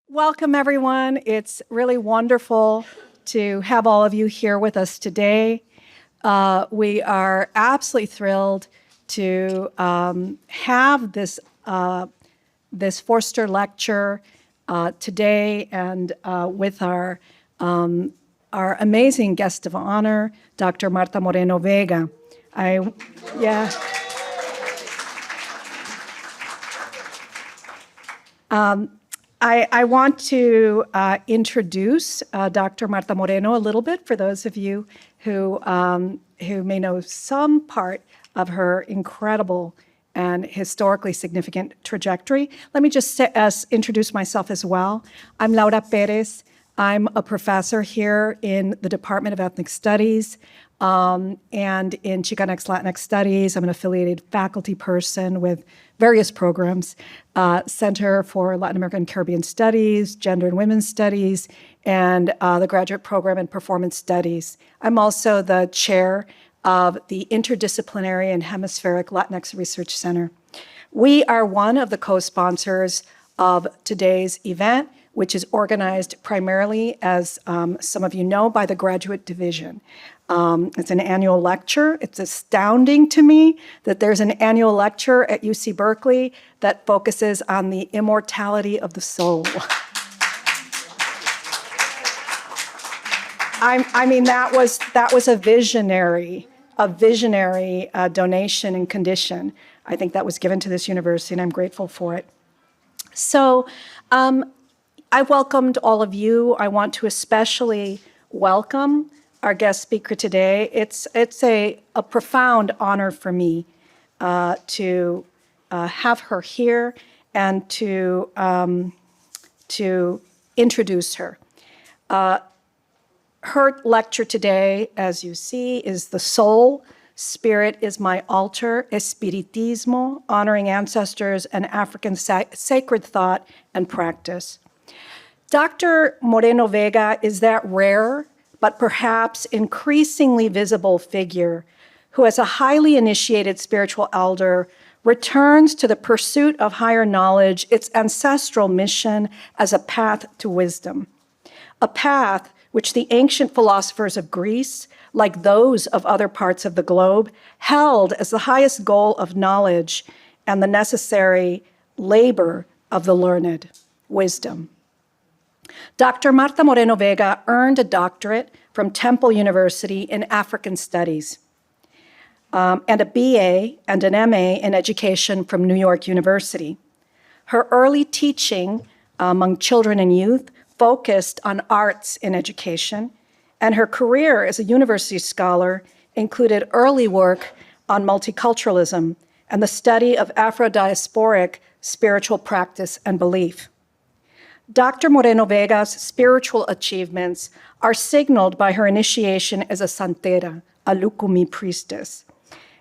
Welcome, everyone. It's really wonderful to have all of you here with us today. We are absolutely thrilled to have this Forster lecture today, and with our amazing guest of honor, Dr. Marta Moreno Vega. I want to introduce Dr. Marta Moreno a little bit for those of you who may know some part of her incredible and historically significant trajectory. Let me just introduce myself as well. I'm Laura Perez. I'm a professor here in the Department of Ethnic Studies and in Chicanx Latinx Studies. I'm an affiliated faculty person with various programs, Center for Latin American and Caribbean Studies, Gender and Women's Studies, and the Graduate Program in Performance Studies. I'm also the chair of the Interdisciplinary and Hemispheric Latinx Research Center. We are one of the co-sponsors of today's event, which is organized primarily, as some of you know, by the Graduate Division. It's an annual lecture. It's astounding to me that there's an annual lecture at UC Berkeley that focuses on the immortality of the soul. I mean, that was a visionary donation and condition. I think that was given to this university, and I'm grateful for it. So I welcomed all of you. I want to especially welcome our guest speaker today. It's a profound honor for me to have her here and to introduce her. Her lecture today, as you see, is The Soul, Spirit is My Altar, Espiritismo, Honoring Ancestors and African Sacred Thought and Practice. Dr. Moreno Vega is that rare, but perhaps increasingly visible figure who, as a highly initiated spiritual elder, returns to the pursuit of higher knowledge, its ancestral mission as a path to wisdom, a path which the ancient philosophers of Greece, like those of other parts of the globe, held as the highest goal of knowledge and the necessary labor of the learned, wisdom. Dr. Marta Moreno Vega earned a doctorate from Temple University in African Studies and a BA and an MA in education from New York University. Her early teaching among children and youth focused on arts in education, and her career as a university scholar included early work on multiculturalism and the study of Afro-diasporic spiritual practice and belief. Dr. Moreno Vega's spiritual achievements are signaled by her initiation as a santera, a Lukumi priestess.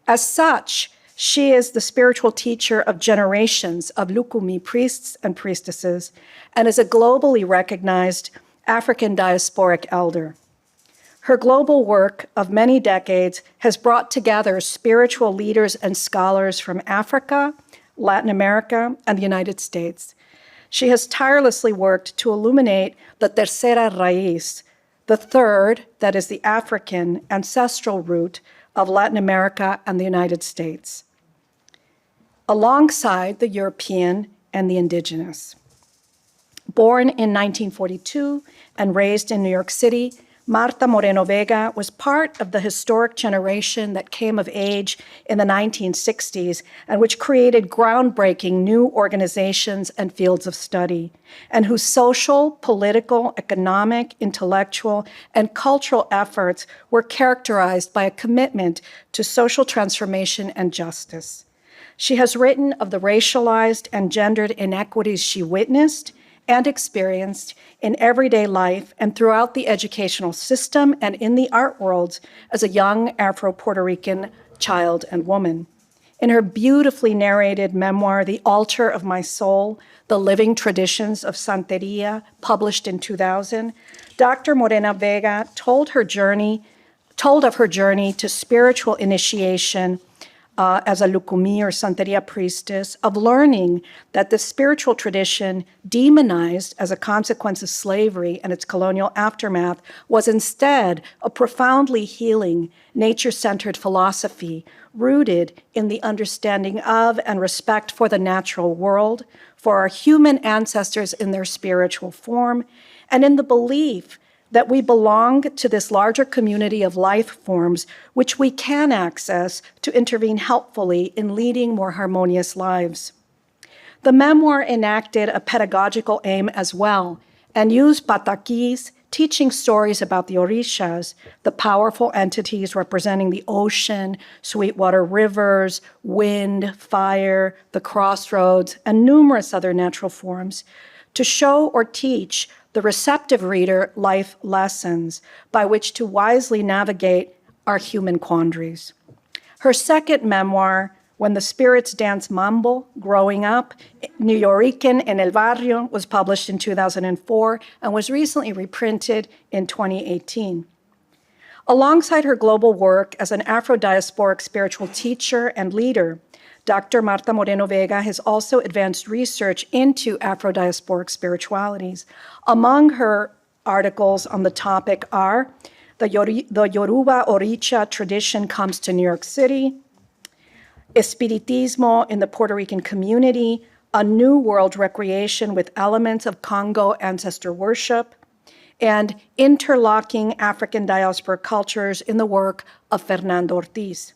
As such, she is the spiritual teacher of generations of Lukumi priests and priestesses and is a globally recognized African diasporic elder. Her global work of many decades has brought together spiritual leaders and scholars from Africa, Latin America, and the United States. She has tirelessly worked to illuminate the tercera raíz, the third, that is the African ancestral root of Latin America and the United States, alongside the European and the indigenous. Born in 1942 and raised in New York City, Marta Moreno Vega was part of the historic generation that came of age in the 1960s and which created groundbreaking new organizations and fields of study, and whose social, political, economic, intellectual, and cultural efforts were characterized by a commitment to social transformation and justice. She has written of the racialized and gendered inequities she witnessed and experienced in everyday life and throughout the educational system and in the art world as a young Afro-Puerto Rican child and woman. In her beautifully narrated memoir, The Altar of My Soul, The Living Traditions of Santeria, published in 2000, Dr. Moreno Vega told of her journey to spiritual initiation as a Lucumí or Santeria priestess, of learning that the spiritual tradition, demonized as a consequence of slavery and its colonial aftermath, was instead a profoundly healing, nature-centered philosophy rooted in the understanding of and respect for the natural world, for our human ancestors in their spiritual form, and in the belief that we belong to this larger community of life forms which we can access to intervene helpfully in leading more harmonious lives. The memoir enacted a pedagogical aim as well and used pataquis, teaching stories about the orishas, the powerful entities representing the ocean, sweetwater rivers, wind, fire, the crossroads, and numerous other natural forms, to show or teach the receptive reader life lessons by which to wisely navigate our human quandaries. Her second memoir, When the Spirits Dance Mambo, Growing Up, New Yorican en el Barrio, was published in 2004 and was recently reprinted in 2018. Alongside her global work as an Afro-diasporic spiritual teacher and leader, Dr. Marta Moreno Vega has also advanced research into Afro-diasporic spiritualities. Among her articles on the topic are the Yoruba Oricha tradition comes to New York City, Espiritismo in the Puerto Rican community, a new world recreation with elements of Congo ancestor worship, and interlocking African diaspora cultures in the work of Fernando Ortiz.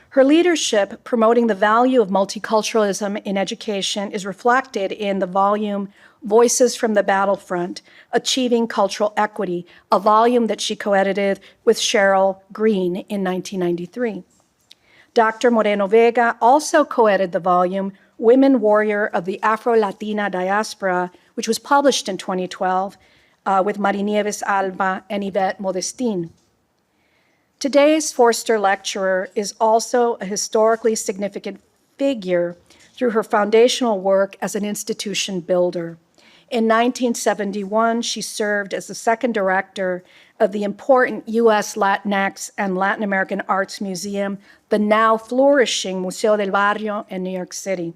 Her leadership promoting the value of multiculturalism in education is reflected in the volume Voices from the Battlefront, Achieving Cultural Equity, a volume that she co-edited with Cheryl Green in 1993. Dr. Moreno Vega also co-edited the volume Women Warrior of the Afro-Latina Diaspora, which was published in 2012 with Marinieves Alba and Yvette Modestin. Today's Forster Lecturer is also a historically significant figure through her foundational work as an institution builder. In 1971, she served as the second director of the important U.S. Latinx and Latin American Arts Museum, the now flourishing Museo del Barrio in New York City.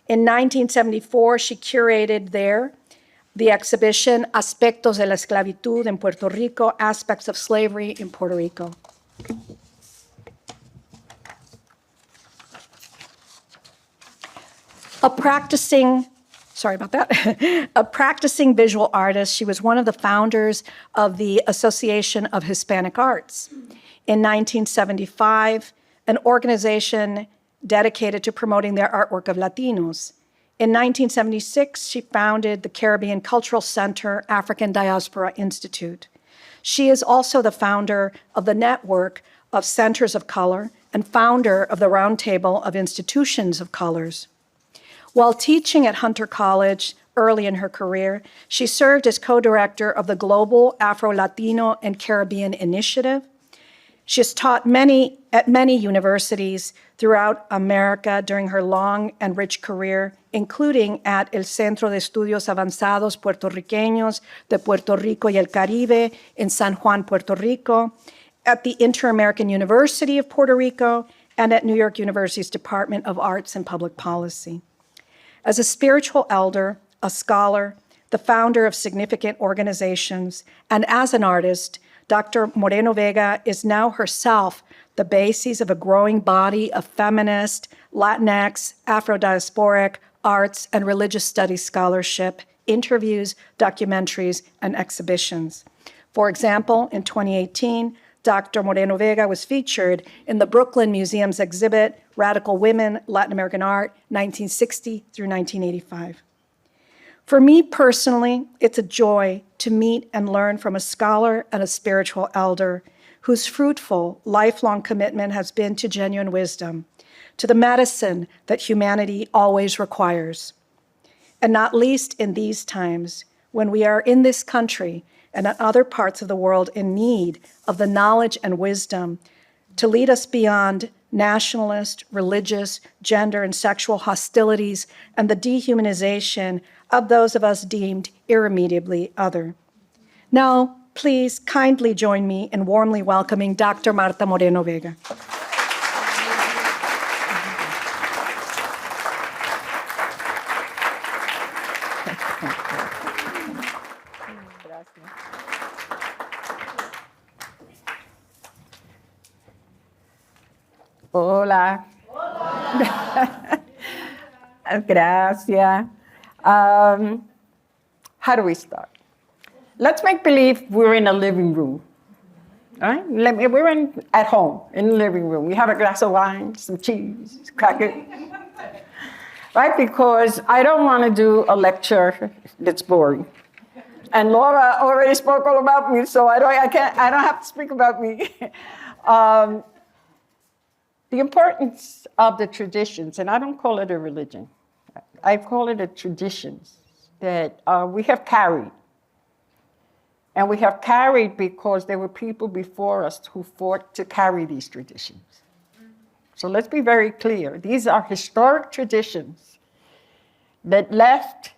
In 1974, she curated there the exhibition Aspectos de la Esclavitud en Puerto Rico, Aspects of Slavery in Puerto Rico. A practicing visual artist, she was one of the founders of the Association of Hispanic Arts. In 1975, an organization dedicated to promoting the artwork of Latinos. In 1976, she founded the Caribbean Cultural Center African Diaspora Institute. She is also the founder of the Network of Centers of Color and founder of the Roundtable of Institutions of Colors. While teaching at Hunter College early in her career, she served as co-director of the Global Afro-Latino and Caribbean Initiative. She has taught at many universities throughout America during her long and rich career, including at el Centro de Estudios Avanzados Puertorriqueños de Puerto Rico y el Caribe in San Juan, Puerto Rico, at the Inter-American University of Puerto Rico, and at New York University's Department of Arts and Public Policy. As a spiritual elder, a scholar, the founder of significant organizations, and as an artist, Dr. Moreno Vega is now herself the basis of a growing body of feminist, Latinx, Afro-diasporic, arts, and religious studies scholarship, interviews, documentaries, and exhibitions. For example, in 2018, Dr. Moreno Vega was featured in the Brooklyn Museum's exhibit, Radical Women, Latin American Art, 1960 through 1985. For me personally, it's a joy to meet and learn from a scholar and a spiritual elder whose fruitful, lifelong commitment has been to genuine wisdom, to the medicine that humanity always requires. And not least in these times, when we are in this country and in other parts of the world in need of the knowledge and wisdom to lead us beyond nationalist, religious, gender, and sexual hostilities and the dehumanization of those of us deemed irremediably other. Now, please kindly join me in warmly welcoming Dr. Marta Moreno Vega. Hola. Gracias. How do we start? Let's make believe we're in a living room. All right? We're at home, in the living room. We have a glass of wine, some cheese, cracker. Right? Because I don't want to do a lecture that's boring. And Laura already spoke all about me, so I don't have to speak about me. The importance of the traditions, and I don't call it a religion. I call it a traditions that we have carried. And we have carried because there were people before us who fought to carry these traditions. So let's be very clear. These are historic traditions that left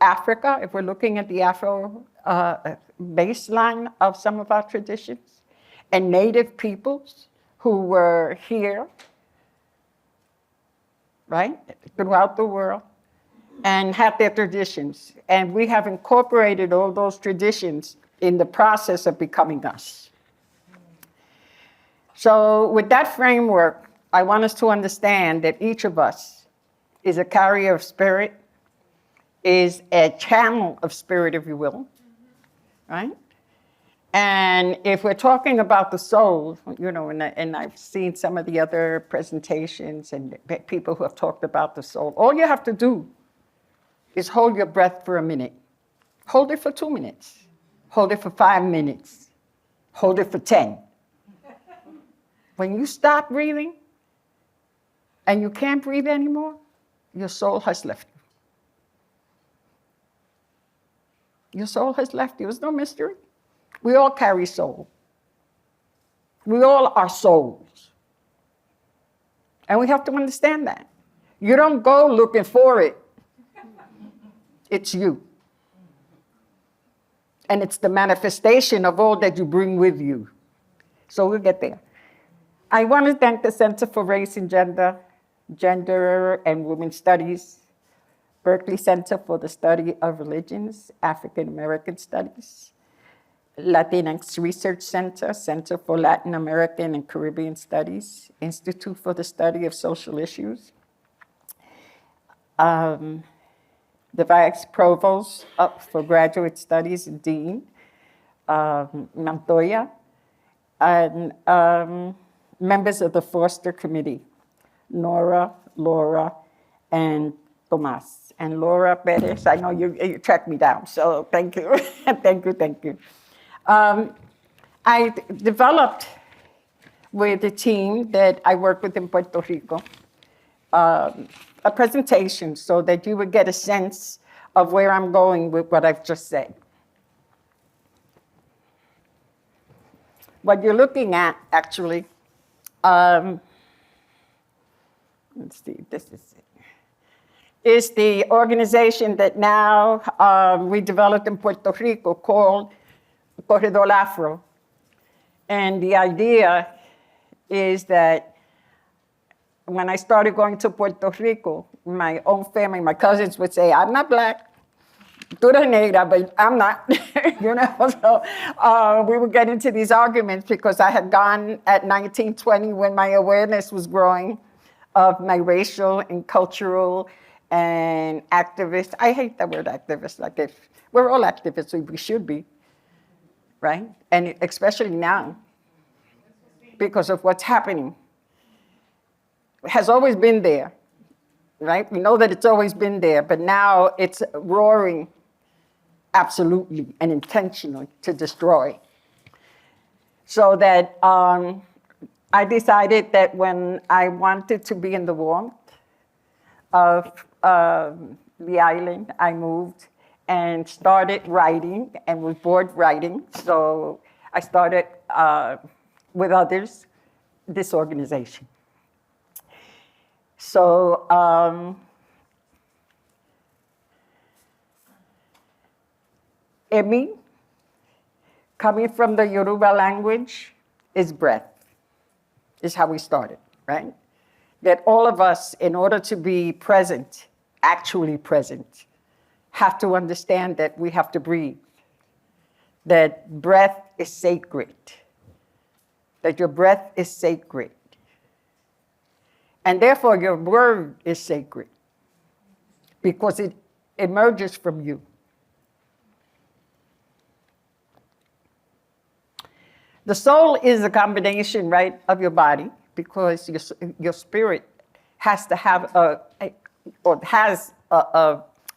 Africa, if we're looking at the Afro baseline of some of our traditions, and native peoples who were here, right, throughout the world, and had their traditions. And we have incorporated all those traditions in the process of becoming us. So with that framework, I want us to understand that each of us is a carrier of spirit, is a channel of spirit, if you will, right? And if we're talking about the soul, you know, and I've seen some of the other presentations and people who have talked about the soul, all you have to do is hold your breath for a minute. Hold it for 2 minutes. Hold it for 5 minutes. Hold it for 10. When you stop breathing and you can't breathe anymore, your soul has left you. Your soul has left you. It's no mystery. We all carry soul. We all are souls. And we have to understand that. You don't go looking for it. It's you. And it's the manifestation of all that you bring with you. So we'll get there. I want to thank the Center for Race and Gender and Women's Studies, Berkeley Center for the Study of Religions, African American Studies, Latinx Research Center, Center for Latin American and Caribbean Studies, Institute for the Study of Social Issues, the Vice Provost up for Graduate Studies, Dean Montoya, and members of the Foster Committee, Nora, Laura, and Tomas. And Laura Perez, I know you tracked me down, so thank you. thank you. I developed with the team that I work with in Puerto Rico a presentation so that you would get a sense of where I'm going with what I've just said. What you're looking at, actually, let's see, this is it, is the organization that now we developed in Puerto Rico called Corredor Afro. And the idea is that when I started going to Puerto Rico, my own family, my cousins would say, I'm not black, tú eres negra, but I'm not, you know? So we would get into these arguments because I had gone at 19, 20 when my awareness was growing of my racial and cultural and activist. I hate that word activist, like if we're all activists, we should be, right? And especially now, because of what's happening. It has always been there, right? We know that it's always been there, but now it's roaring absolutely and intentionally to destroy. So that I decided that when I wanted to be in the warmth of the island, I moved and started writing and was bored writing. So I started with others this organization. So Emi, coming from the Yoruba language, is breath, is how we started, right? That all of us, in order to be present, actually present, have to understand that we have to breathe, that breath is sacred, that your breath is sacred. And therefore, your word is sacred because it emerges from you. The soul is a combination, right, of your body, because your spirit has to have a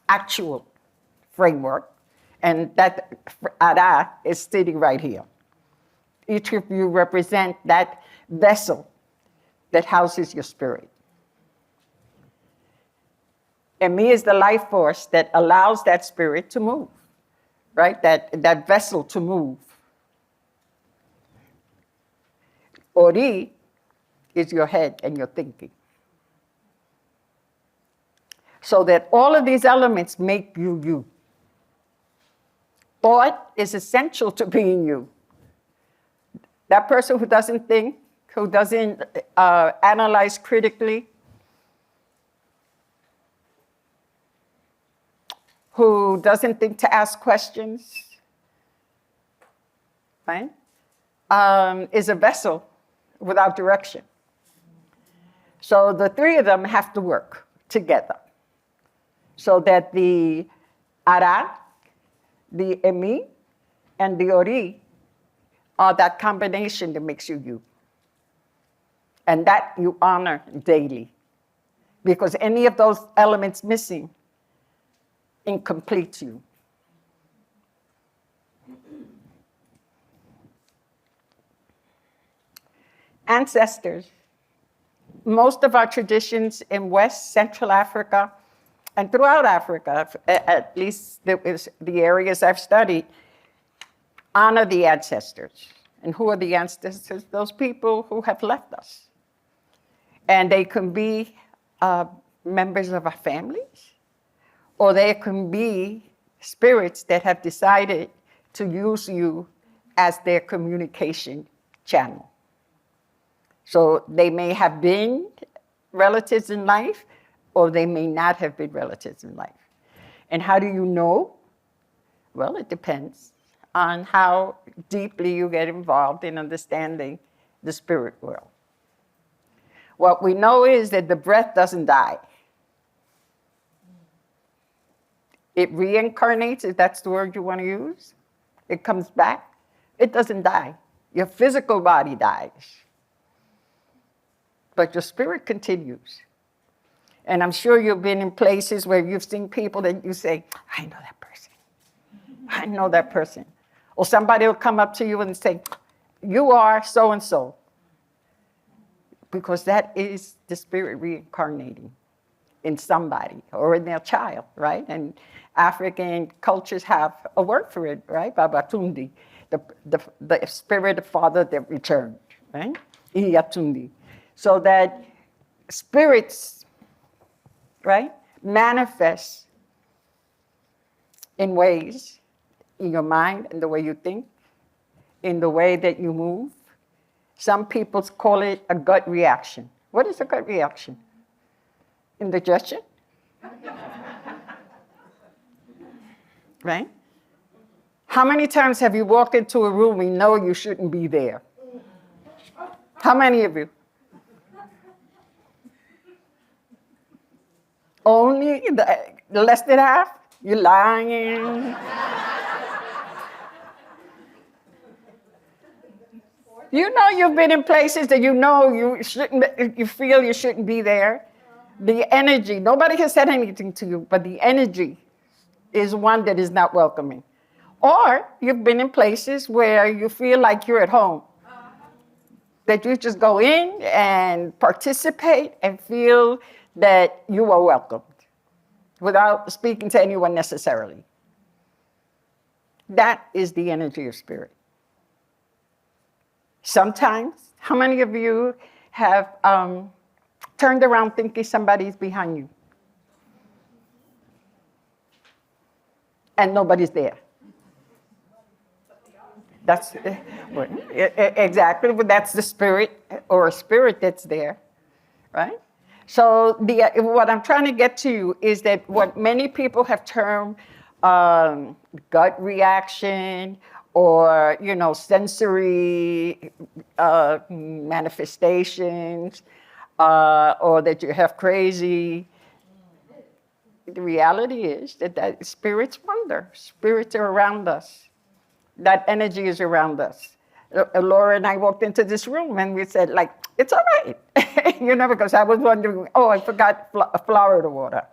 actual framework, and that ara is sitting right here. Each of you represent that vessel that houses your spirit. And me is the life force that allows that spirit to move, right? That vessel to move. Ori is your head and your thinking. So that all of these elements make you you. Thought is essential to being you. That person who doesn't think, who doesn't analyze critically, who doesn't think to ask questions, right, is a vessel without direction. So the three of them have to work together so that the ara, the emi, and the ori are that combination that makes you you. And that you honor daily. Because any of those elements missing incompletes you. Ancestors. Most of our traditions in West Central Africa and throughout Africa, at least the areas I've studied, honor the ancestors. And who are the ancestors? Those people who have left us. And they can be members of our families, or they can be spirits that have decided to use you as their communication channel. So they may have been relatives in life, or they may not have been relatives in life. And how do you know? Well, it depends on how deeply you get involved in understanding the spirit world. What we know is that the breath doesn't die. It reincarnates, if that's the word you want to use. It comes back. It doesn't die. Your physical body dies. But your spirit continues. And I'm sure you've been in places where you've seen people that you say, I know that person. I know that person. Or somebody will come up to you and say, you are so-and-so. Because that is the spirit reincarnating in somebody or in their child, right? And African cultures have a word for it, right? Babatundi, the spirit of father that returned, right? Iyatundi. So that spirits, right, manifest in ways in your mind, in the way you think, in the way that you move. Some people call it a gut reaction. What is a gut reaction? Indigestion? Right? How many times have you walked into a room and you know you shouldn't be there? How many of you? Only the less than half? You're lying. You know you've been in places that you know you feel you shouldn't be there. The energy, nobody has said anything to you, but the energy is one that is not welcoming. Or you've been in places where you feel like you're at home. That you just go in and participate and feel that you are welcomed without speaking to anyone necessarily. That is the energy of spirit. Sometimes, how many of you have turned around thinking somebody's behind you? And nobody's there. That's exactly, but that's the spirit or a spirit that's there, right? So what I'm trying to get to is that what many people have termed gut reaction or, sensory manifestations, or that you have crazy. The reality is that spirits wander. Spirits are around us. That energy is around us. Laura and I walked into this room and we said, like, it's all right. Because I was wondering, oh, I forgot Florida water,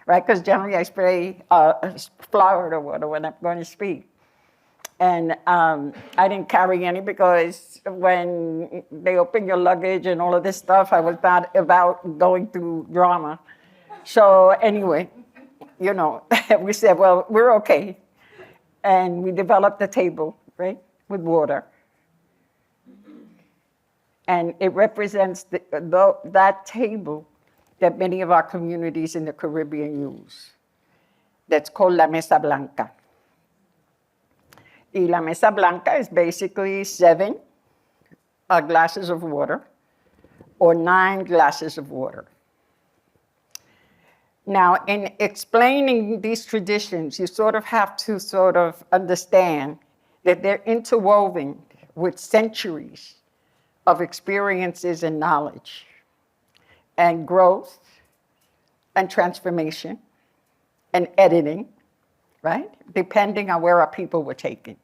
right? Because generally I spray Florida water when I'm going to speak. And I didn't carry any because when they open your luggage and all of this stuff, I was not about going through drama. So anyway, we said, well, we're okay. And we developed a table, right, with water. And it represents that table that many of our communities in the Caribbean use. That's called la mesa blanca. Y la mesa blanca is basically 7 glasses of water or 9 glasses of water. Now, in explaining these traditions, you sort of have to sort of understand that they're interwoven with centuries of experiences and knowledge and growth and transformation and editing, right? Depending on where our people were taken.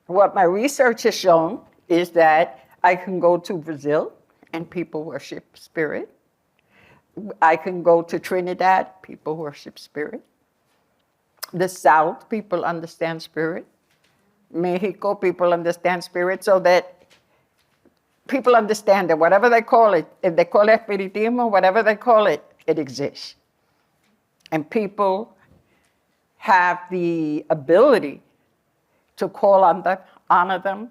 What my research has shown is that I can go to Brazil and people worship spirit. I can go to Trinidad, people worship spirit. The South, people understand spirit. Mexico, people understand spirit, so that people understand that whatever they call it, if they call it espiritismo, whatever they call it, it exists. And people have the ability to call on them, honor them,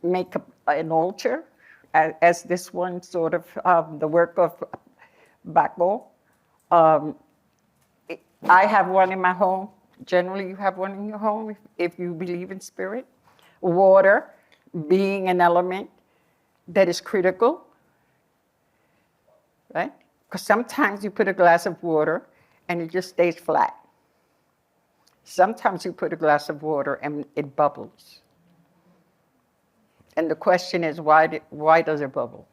make an altar, as this one sort of the work of Baco. I have one in my home. Generally, you have one in your home if you believe in spirit. Water being an element that is critical, right? Because sometimes you put a glass of water and it just stays flat. Sometimes you put a glass of water and it bubbles. And the question is, why does it bubble?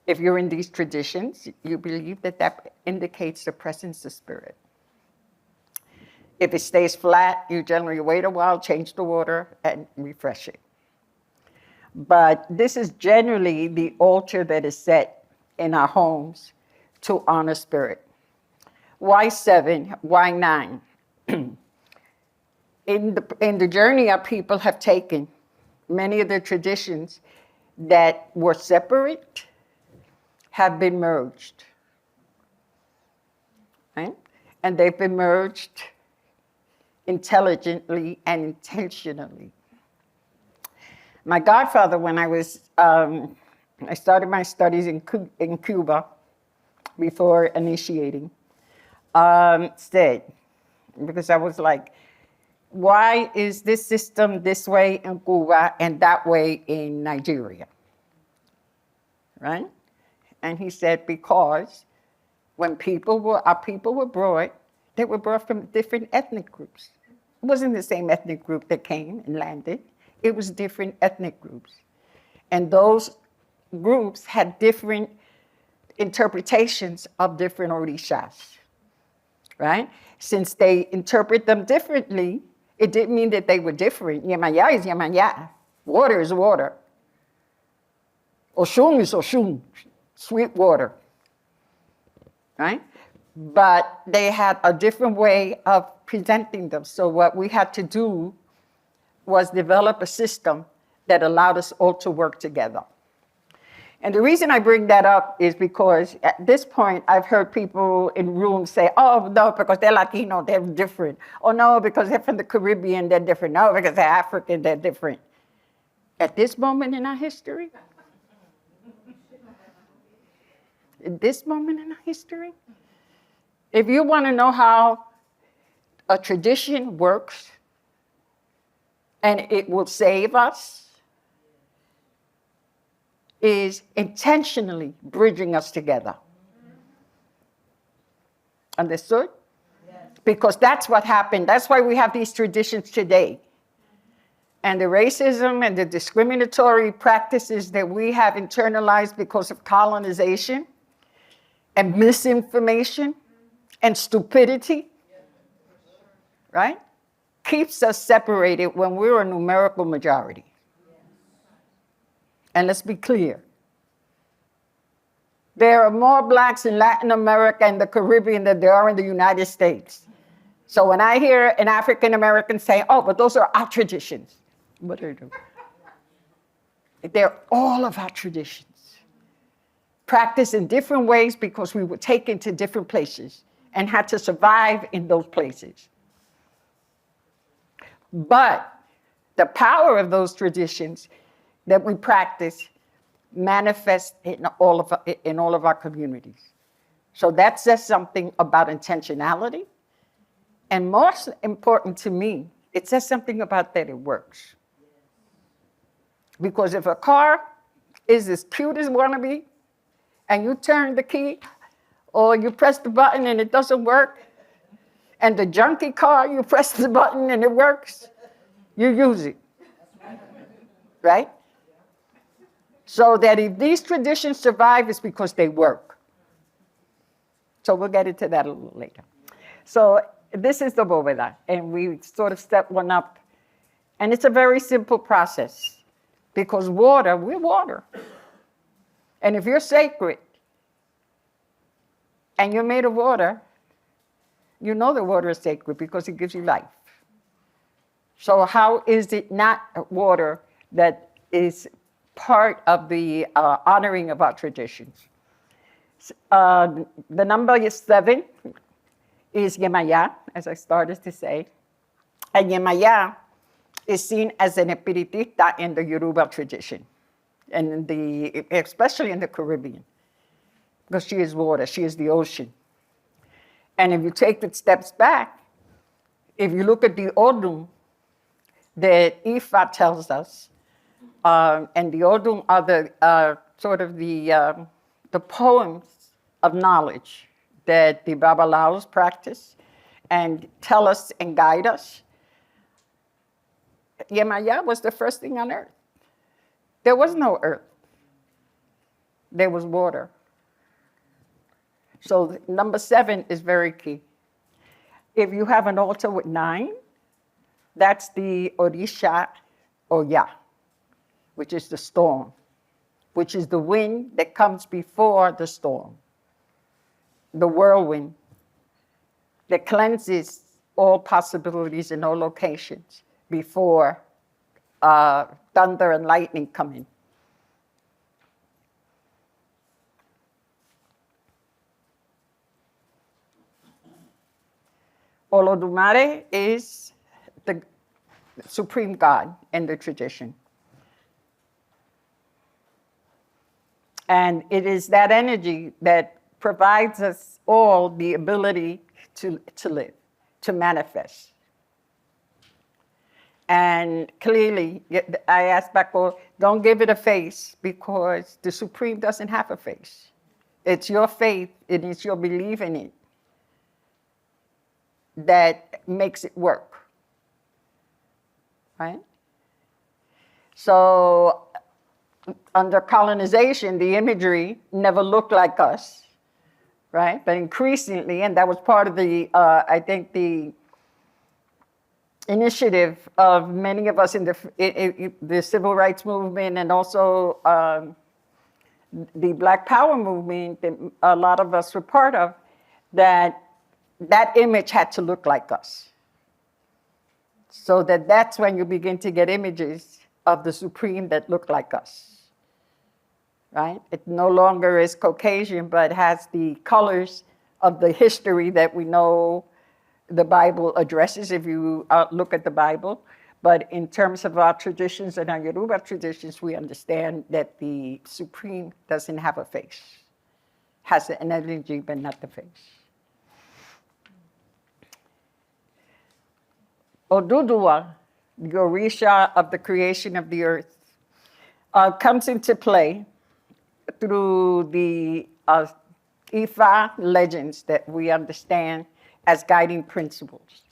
If you're in these traditions, you believe that indicates the presence of spirit. If it stays flat, you generally wait a while, change the water, and refresh it. But this is generally the altar that is set in our homes to honor spirit. Why 7? Why 9? In the journey our people have taken, many of the traditions that were separate have been merged. Right? And they've been merged intelligently and intentionally. My godfather, when I started my studies in Cuba before initiating, said, because I was like, why is this system this way in Cuba and that way in Nigeria? Right? And he said, because when our people were brought, they were brought from different ethnic groups. It wasn't the same ethnic group that came and landed. It was different ethnic groups. And those groups had different interpretations of different orishas, right? Since they interpret them differently, it didn't mean that they were different. Yamaya is Yamaya. Water is water. Oshun is Oshun, sweet water, right? But they had a different way of presenting them. So what we had to do was develop a system that allowed us all to work together. And the reason I bring that up is because at this point, I've heard people in rooms say, oh, no, because they're Latino, they're different. Oh, no, because they're from the Caribbean, they're different. No, because they're African, they're different. At this moment in our history, if you want to know how a tradition works and it will save us, is intentionally bridging us together. Understood? Yes. Because that's what happened. That's why we have these traditions today. And the racism and the discriminatory practices that we have internalized because of colonization and misinformation and stupidity, right, keeps us separated when we're a numerical majority. And let's be clear. There are more blacks in Latin America and the Caribbean than there are in the United States. So when I hear an African American say, oh, but those are our traditions, what are they? They're all of our traditions, practiced in different ways because we were taken to different places and had to survive in those places. But the power of those traditions that we practice manifest in all of our communities. So that says something about intentionality. And most important to me, it says something about that it works. Because if a car is as cute as wannabe, and you turn the key, or you press the button and it doesn't work, and the junky car, you press the button and it works, you use it. Right? So that if these traditions survive, it's because they work. So we'll get into that a little later. So this is the bóveda, and we sort of step one up. And it's a very simple process, because water, we're water. And if you're sacred, and you're made of water, you know the water is sacred because it gives you life. So how is it not water that is part of the honoring of our traditions? The number is 7 is Yemaya, as I started to say. And Yemaya is seen as an espiritista in the Yoruba tradition, and especially in the Caribbean, because she is water, she is the ocean. And if you take the steps back, if you look at the Odun that Ifa tells us, and the Odun are the sort of the poems of knowledge that the Babalaos practice and tell us and guide us. Yemaya was the first thing on earth. There was no earth. There was water. So number 7 is very key. If you have an altar with 9, that's the Orisha Oya, which is the storm, which is the wind that comes before the storm, the whirlwind that cleanses all possibilities in all locations before thunder and lightning come in. Olodumare is the supreme God in the tradition. And it is that energy that provides us all the ability to live, to manifest. And clearly, I asked Bako, don't give it a face, because the Supreme doesn't have a face. It's your faith, it is your belief in it that makes it work, right? So under colonization, the imagery never looked like us, right? But increasingly, and that was part of the, I think, the initiative of many of us in the civil rights movement, and also the Black Power movement that a lot of us were part of, that image had to look like us. So that's when you begin to get images of the Supreme that look like us, right? It no longer is Caucasian, but has the colors of the history that we know the Bible addresses if you look at the Bible. But in terms of our traditions and our Yoruba traditions, we understand that the Supreme doesn't have a face, has an energy, but not the face. Oduduwa, the Orisha of the creation of the earth, comes into play through the Ifa legends that we understand as guiding principles.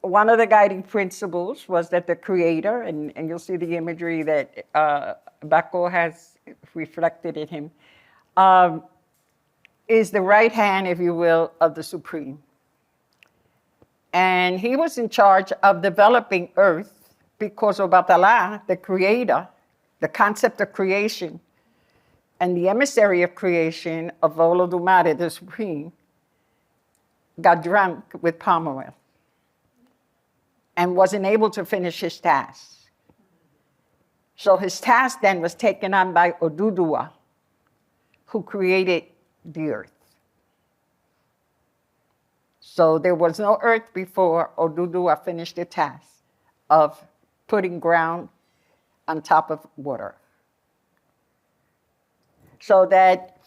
one of the guiding principles was that the creator, and you'll see the imagery that Bako has reflected in him, is the right hand, if you will, of the Supreme. And he was in charge of developing Earth because Obatala, the creator, the concept of creation, and the emissary of creation of Olodumare, the Supreme, got drunk with palm oil and wasn't able to finish his task. So his task then was taken on by Oduduwa, who created the earth. So there was no earth before Oduduwa finished the task of putting ground on top of water. So that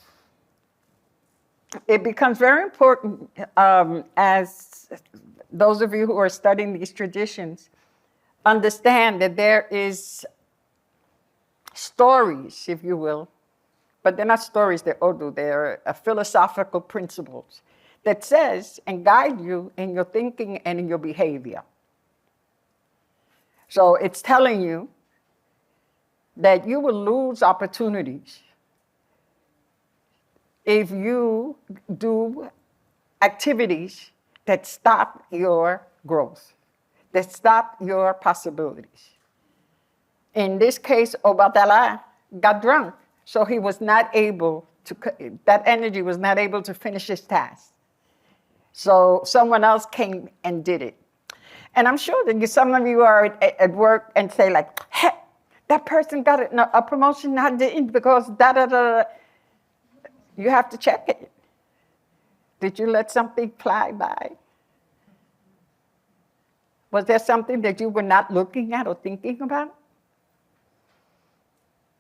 it becomes very important as those of you who are studying these traditions understand that there is stories, if you will, but they're not stories, they're Odu, they're philosophical principles that says and guide you in your thinking and in your behavior. So it's telling you that you will lose opportunities if you do activities that stop your growth, that stop your possibilities. In this case, Obatala got drunk, so he was not able to, that energy was not able to finish his task. So someone else came and did it. And I'm sure that some of you are at work and say like, hey, that person got a promotion, I didn't because da-da-da. You have to check it. Did you let something fly by? Was there something that you were not looking at or thinking about?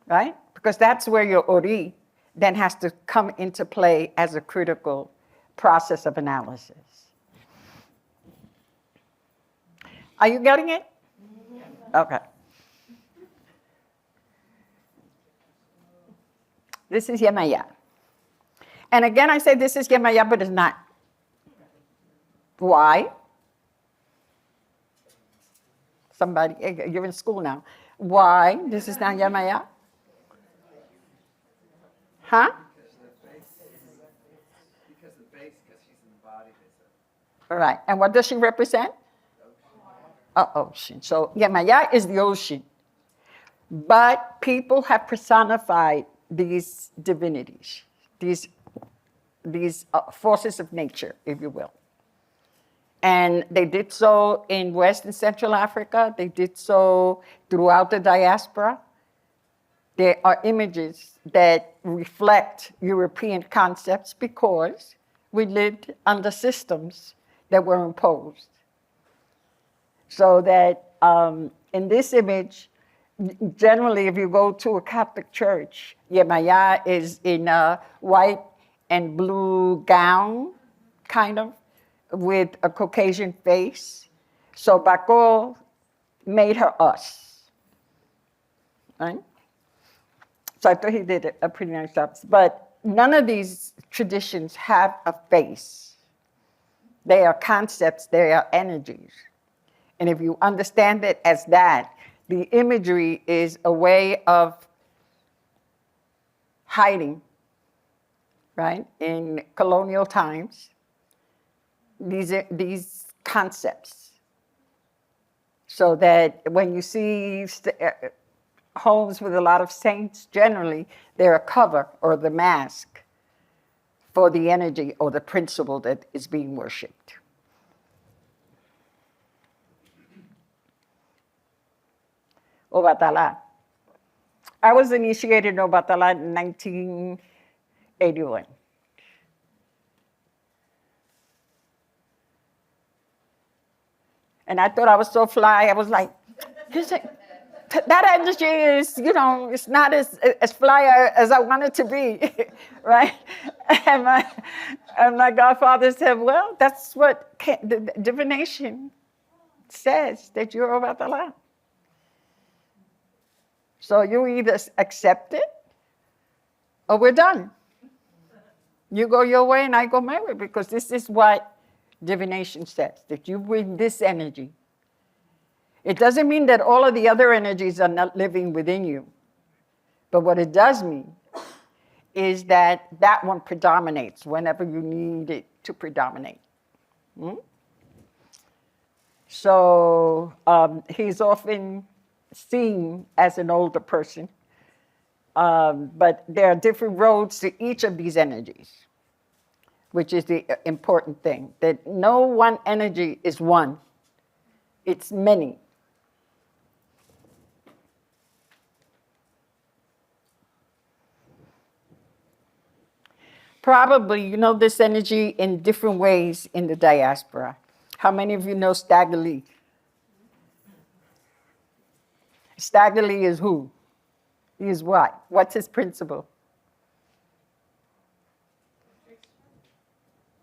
Right? Because that's where your ori then has to come into play as a critical process of analysis. Are you getting it? Okay. This is Yemaya. And again, I say this is Yemaya, but it's not. Why? Somebody, you're in school now. Why this is not Yemaya? Huh? Because she's in the body. All right. And what does she represent? Ocean. So Yemaya is the ocean. But people have personified these divinities, these forces of nature, if you will. And they did so in West and Central Africa. They did so throughout the diaspora. There are images that reflect European concepts because we lived under systems that were imposed. So that in this image, generally, if you go to a Catholic church, Yemaya is in a white and blue gown, kind of, with a Caucasian face. So Bako made her us, right? So I thought he did a pretty nice job. But none of these traditions have a face. They are concepts, they are energies. And if you understand it as that, the imagery is a way of hiding, right? In colonial times, these concepts. So that when you see homes with a lot of saints, generally, they're a cover or the mask for the energy or the principle that is being worshipped. Obatala. I was initiated in Obatala in 1981. And I thought I was so fly. I was like, that energy is, it's not as fly as I want it to be, right? And my godfather said, well, that's what the divination says, that you're Obatala. So you either accept it or we're done. You go your way and I go my way, because this is what divination says, that you bring this energy. It doesn't mean that all of the other energies are not living within you. But what it does mean is that that one predominates whenever you need it to predominate. So he's often seen as an older person, but there are different roads to each of these energies, which is the important thing, that no one energy is one, it's many. Probably you know this energy in different ways in the diaspora. How many of you know Stagger Lee? Stagger Lee is who? He is what? What's his principle?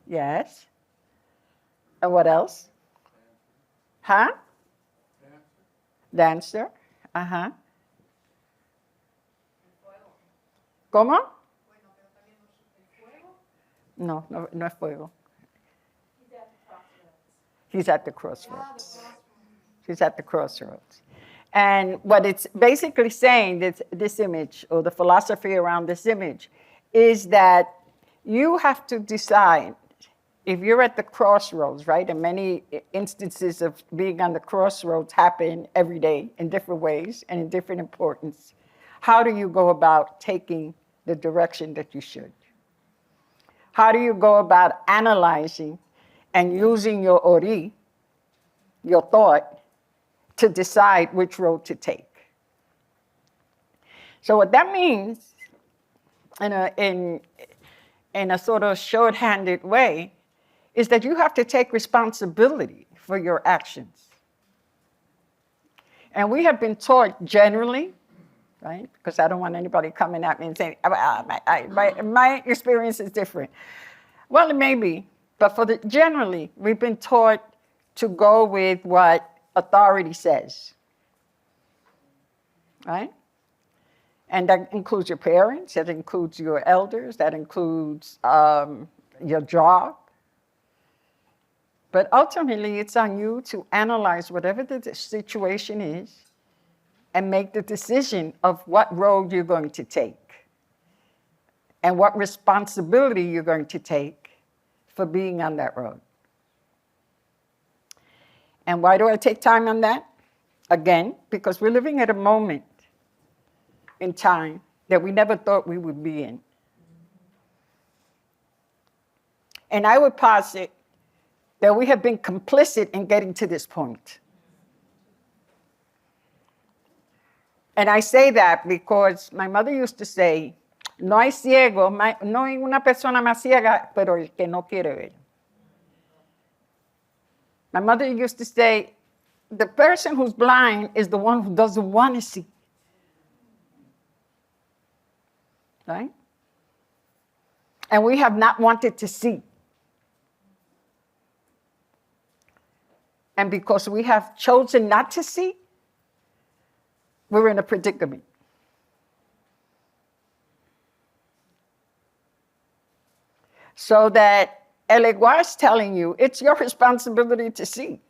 Yes. And what else? Huh? Dancer. Uh-huh. ¿Cómo? No, no es fuego. He's at the crossroads. He's at the crossroads. And what it's basically saying, this image, or the philosophy around this image, is that you have to decide if you're at the crossroads, right? And many instances of being on the crossroads happen every day in different ways and in different importance. How do you go about taking the direction that you should? How do you go about analyzing and using your ori, your thought, to decide which road to take? So what that means, in a sort of short-handed way, is that you have to take responsibility for your actions. And we have been taught generally, right? Because I don't want anybody coming at me and saying, my experience is different. Well, it may be, but generally, we've been taught to go with what authority says, right? And that includes your parents, that includes your elders, that includes your job. But ultimately, it's on you to analyze whatever the situation is and make the decision of what road you're going to take and what responsibility you're going to take for being on that road. And why do I take time on that? Again, because we're living at a moment in time that we never thought we would be in. And I would posit that we have been complicit in getting to this point. And I say that because my mother used to say, no hay ciego, no hay una persona más ciega, pero el que no quiere ver. My mother used to say, the person who's blind is the one who doesn't want to see. Right? And we have not wanted to see. And because we have chosen not to see, we're in a predicament. So that El Igual is telling you, it's your responsibility to see.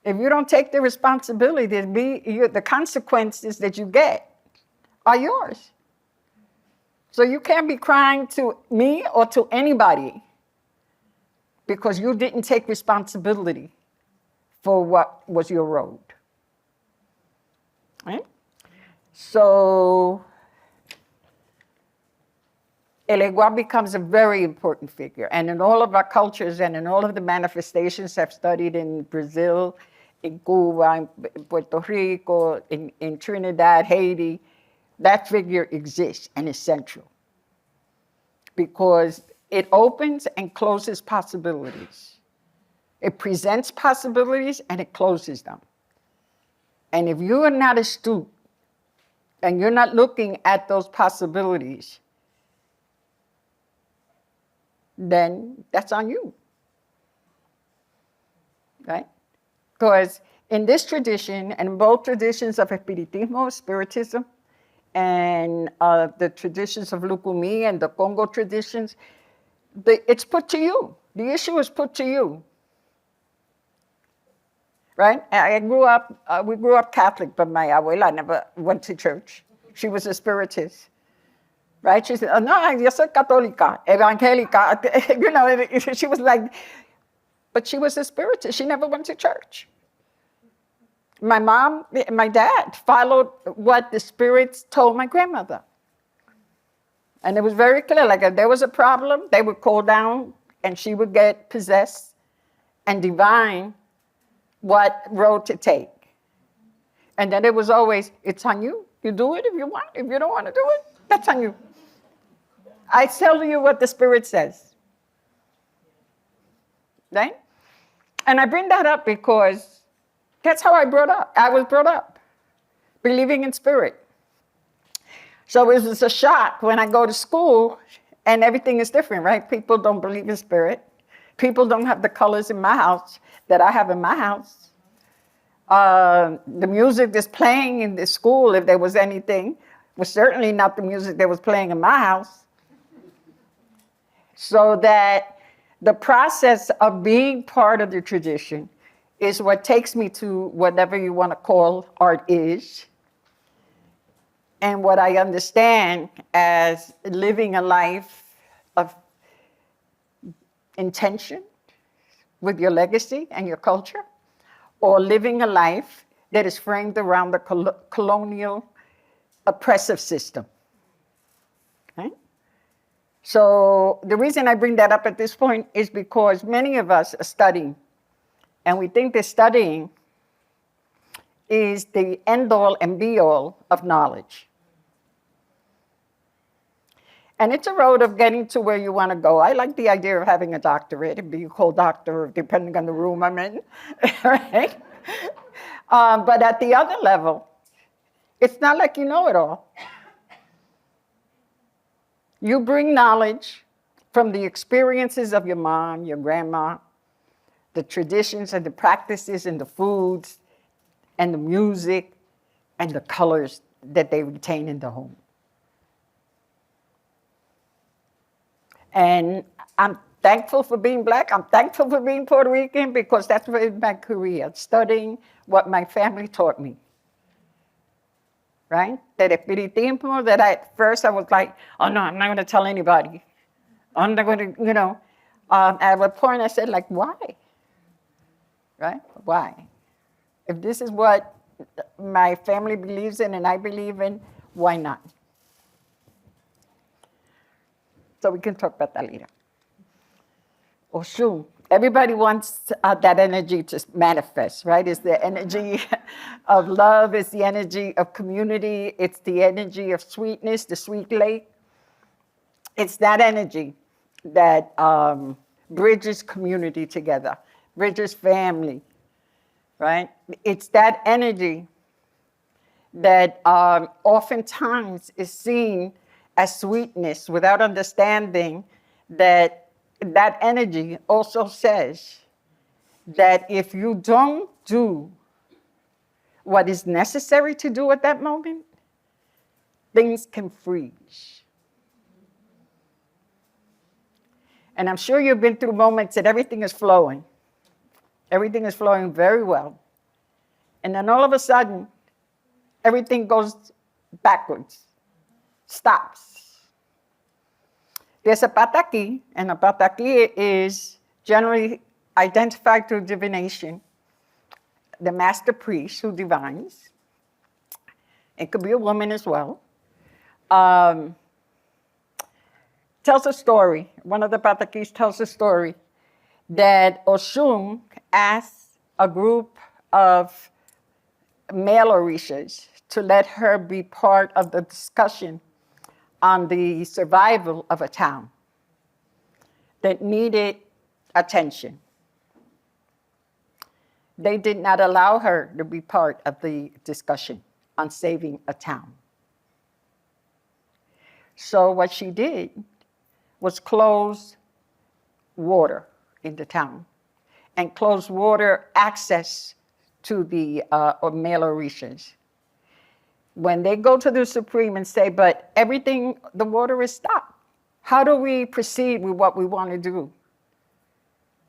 If you don't take the responsibility, the consequences that you get are yours. So you can't be crying to me or to anybody because you didn't take responsibility for what was your road. Right? So El Igual becomes a very important figure. And in all of our cultures and in all of the manifestations I've studied in Brazil, in Cuba, in Puerto Rico, in Trinidad, Haiti, that figure exists and is central. Because it opens and closes possibilities. It presents possibilities and it closes them. And if you are not astute and you're not looking at those possibilities, then that's on you. Right? Because in this tradition, and in both traditions of Espiritismo, Spiritism, and the traditions of Lukumi and the Congo traditions, it's put to you. The issue is put to you. Right? We grew up Catholic, but my abuela never went to church. She was a spiritist. Right? She said, oh, no, yo soy católica, evangélica. You know, she was like, but she was a spiritist. She never went to church. My mom, my dad followed what the spirits told my grandmother. And it was very clear, like if there was a problem, they would call down and she would get possessed and divine what road to take. And then it was always, it's on you. You do it if you want. If you don't want to do it, that's on you. I tell you what the Spirit says. Right? And I bring that up because that's how I was brought up, believing in spirit. So it was a shock when I go to school and everything is different, right? People don't believe in spirit. People don't have the colors in my house that I have in my house. The music that's playing in the school, if there was anything, was certainly not the music that was playing in my house. So that the process of being part of the tradition is what takes me to whatever you want to call art is, and what I understand as living a life of intention with your legacy and your culture, or living a life that is framed around the colonial oppressive system. Okay? So the reason I bring that up at this point is because many of us are studying, and we think that studying is the end-all and be-all of knowledge. And it's a road of getting to where you want to go. I like the idea of having a doctorate and being called doctor, depending on the room I'm in, right? But at the other level, it's not like you know it all. You bring knowledge from the experiences of your mom, your grandma, the traditions and the practices and the foods and the music and the colors that they retain in the home. And I'm thankful for being Black. I'm thankful for being Puerto Rican because that's my career, studying what my family taught me. Right? That espiritismo that at first I was like, oh no, I'm not going to tell anybody. I'm not going to, you know. At a point I said, like, why? Right? Why? If this is what my family believes in and I believe in, why not? So we can talk about that later. Oshun. Everybody wants that energy to manifest, right? It's the energy of love. It's the energy of community. It's the energy of sweetness, the sweet lake. It's that energy that bridges community together, bridges family, right? It's that energy that oftentimes is seen as sweetness without understanding that that energy also says that if you don't do what is necessary to do at that moment, things can freeze. And I'm sure you've been through moments that everything is flowing. Everything is flowing very well. And then all of a sudden, everything goes backwards, stops. There's a pataki, and a pataki is generally identified through divination. The master priest who divines, it could be a woman as well, tells a story. One of the patakis tells a story that Oshun asked a group of male orishas to let her be part of the discussion on the survival of a town that needed attention. They did not allow her to be part of the discussion on saving a town. So what she did was close water in the town and close water access to the male orishas. When they go to the Supreme and say, but everything, the water is stopped. How do we proceed with what we want to do?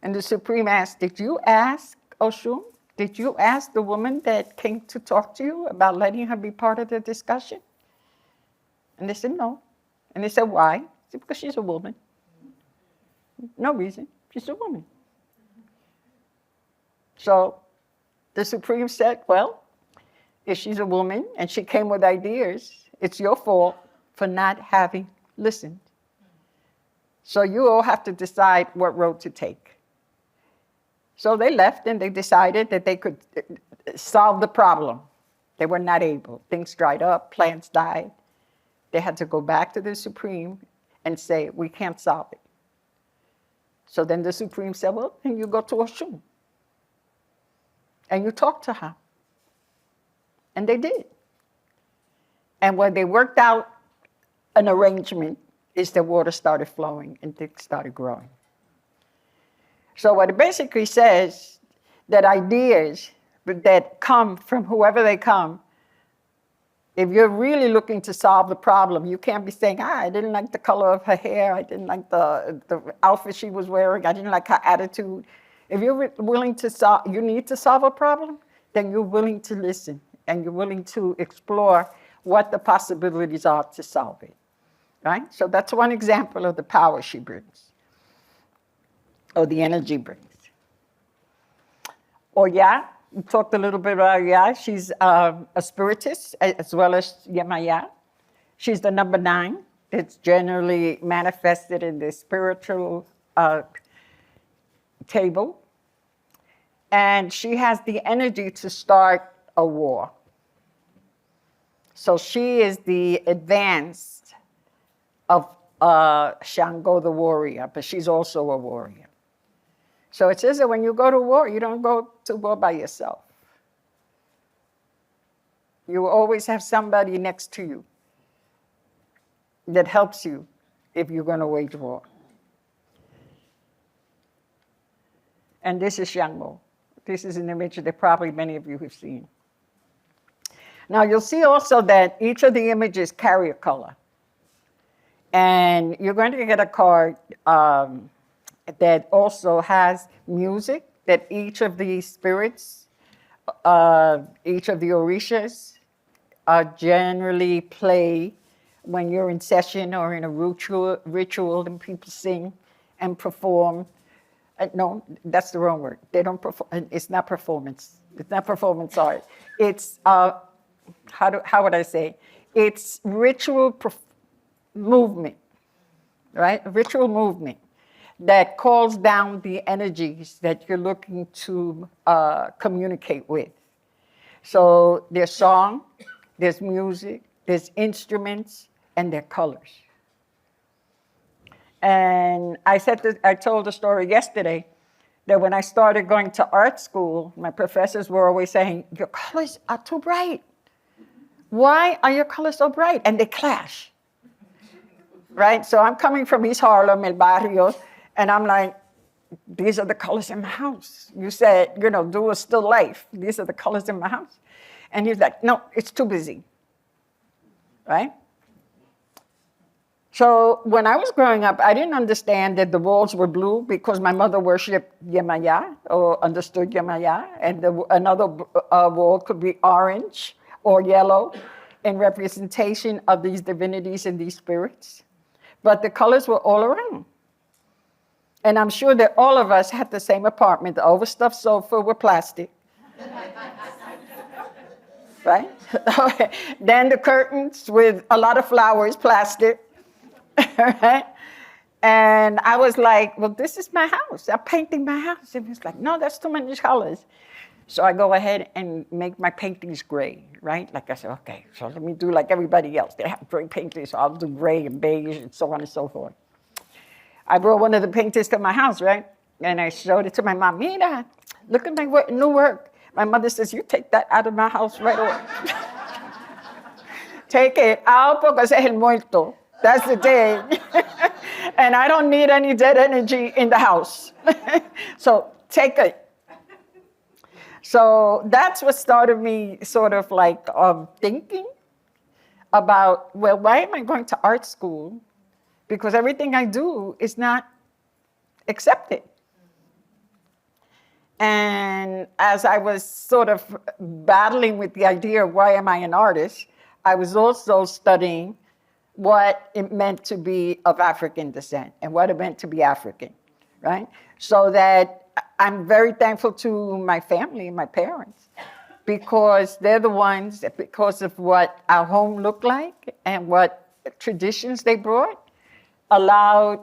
And the Supreme asked, did you ask Oshun? Did you ask the woman that came to talk to you about letting her be part of the discussion? And they said, no. And they said, why? I said, because she's a woman. No reason. She's a woman. So the Supreme said, well, if she's a woman and she came with ideas, it's your fault for not having listened. So you all have to decide what road to take. So they left and they decided that they could solve the problem. They were not able. Things dried up, plants died. They had to go back to the Supreme and say, we can't solve it. So then the Supreme said, well, then you go to Oshun. And you talk to her. And they did. And when they worked out an arrangement, is the water started flowing and things started growing. So what it basically says, that ideas that come from whoever they come, if you're really looking to solve the problem, you can't be saying, I didn't like the color of her hair, I didn't like the outfit she was wearing, I didn't like her attitude. If you're willing to solve, you need to solve a problem, then you're willing to listen and you're willing to explore what the possibilities are to solve it, right? So that's one example of the power she brings, or the energy brings. Oya, we talked a little bit about Oya. She's a spiritist as well as Yemaya. She's the number 9. It's generally manifested in the spiritual table. And she has the energy to start a war. So she is the advanced of Shango the warrior, but she's also a warrior. So it says that when you go to war, you don't go to war by yourself. You always have somebody next to you that helps you if you're going to wage war. And this is Shango. This is an image that probably many of you have seen. Now you'll see also that each of the images carry a color. And you're going to get a card that also has music that each of the spirits, each of the orishas generally play when you're in session or in a ritual and people sing and perform. No, that's the wrong word. They don't perform. It's not performance. It's not performance art. It's, how would I say? It's ritual movement, right? Ritual movement that calls down the energies that you're looking to communicate with. So there's song, there's music, there's instruments, and there are colors. And I told the story yesterday that when I started going to art school, my professors were always saying, your colors are too bright. Why are your colors so bright? And they clash, right? So I'm coming from East Harlem, El Barrio, and I'm like, these are the colors in my house. You said, do a still life. These are the colors in my house. And he's like, no, it's too busy, right? So when I was growing up, I didn't understand that the walls were blue because my mother worshipped Yemaya or understood Yemaya, and another wall could be orange or yellow in representation of these divinities and these spirits. But the colors were all around. And I'm sure that all of us had the same apartment, the overstuffed sofa with plastic. Right? Then the curtains with a lot of flowers, plastic. Right? And I was like, well, this is my house. I'm painting my house. And he's like, no, that's too many colors. So I go ahead and make my paintings gray, right? Like I said, okay, so let me do like everybody else. They have gray paintings, so I'll do gray and beige and so on and so forth. I brought one of the paintings to my house, right? And I showed it to my mom. Mira, look at my new work. My mother says, you take that out of my house right away. Take it out porque ese es el muerto. That's the dead. And I don't need any dead energy in the house. So take it. So that's what started me sort of like thinking about, well, why am I going to art school? Because everything I do is not accepted. And as I was sort of battling with the idea of why am I an artist, I was also studying what it meant to be of African descent and what it meant to be African, right? So that I'm very thankful to my family and my parents, because they're the ones, because of what our home looked like and what traditions they brought, allowed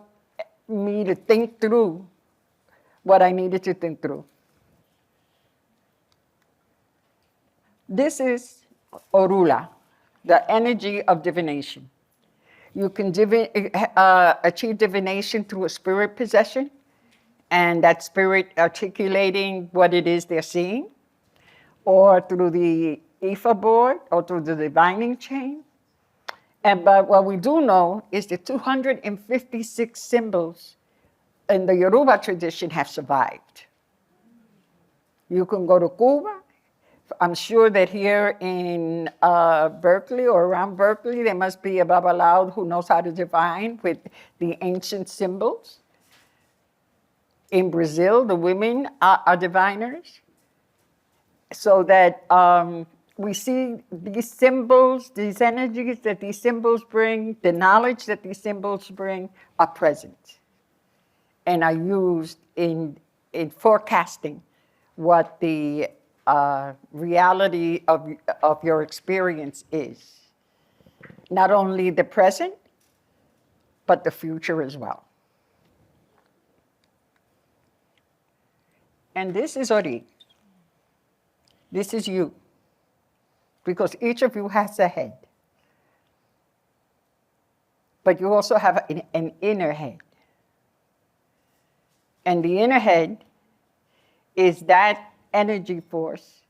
me to think through what I needed to think through. This is Orula, the energy of divination. You can achieve divination through a spirit possession, and that spirit articulating what it is they're seeing, or through the Ifa board, or through the divining chain. But what we do know is the 256 symbols in the Yoruba tradition have survived. You can go to Cuba. I'm sure that here in Berkeley or around Berkeley, there must be a Babalaud who knows how to divine with the ancient symbols. In Brazil, the women are diviners. So that we see these symbols, these energies that these symbols bring, the knowledge that these symbols bring are present and are used in forecasting what the reality of your experience is. Not only the present, but the future as well. And this is Ori. This is you. Because each of you has a head. But you also have an inner head. And the inner head is that energy force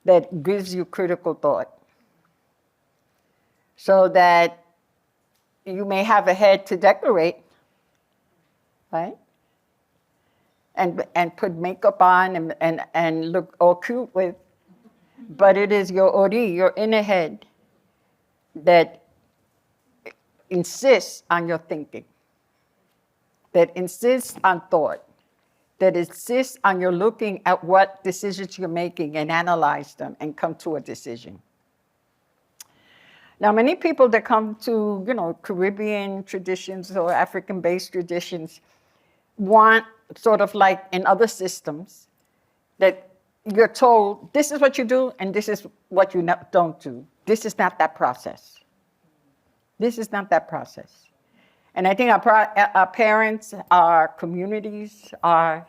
that gives you critical thought. So that you may have a head to decorate, right? And put makeup on and look all cute with. But it is your Ori, your inner head, that insists on your thinking, that insists on thought, that insists on your looking at what decisions you're making and analyze them and come to a decision. Now, many people that come to, Caribbean traditions or African-based traditions want, sort of like in other systems, that you're told, this is what you do and this is what you don't do. This is not that process. This is not that process. And I think our parents, our communities, our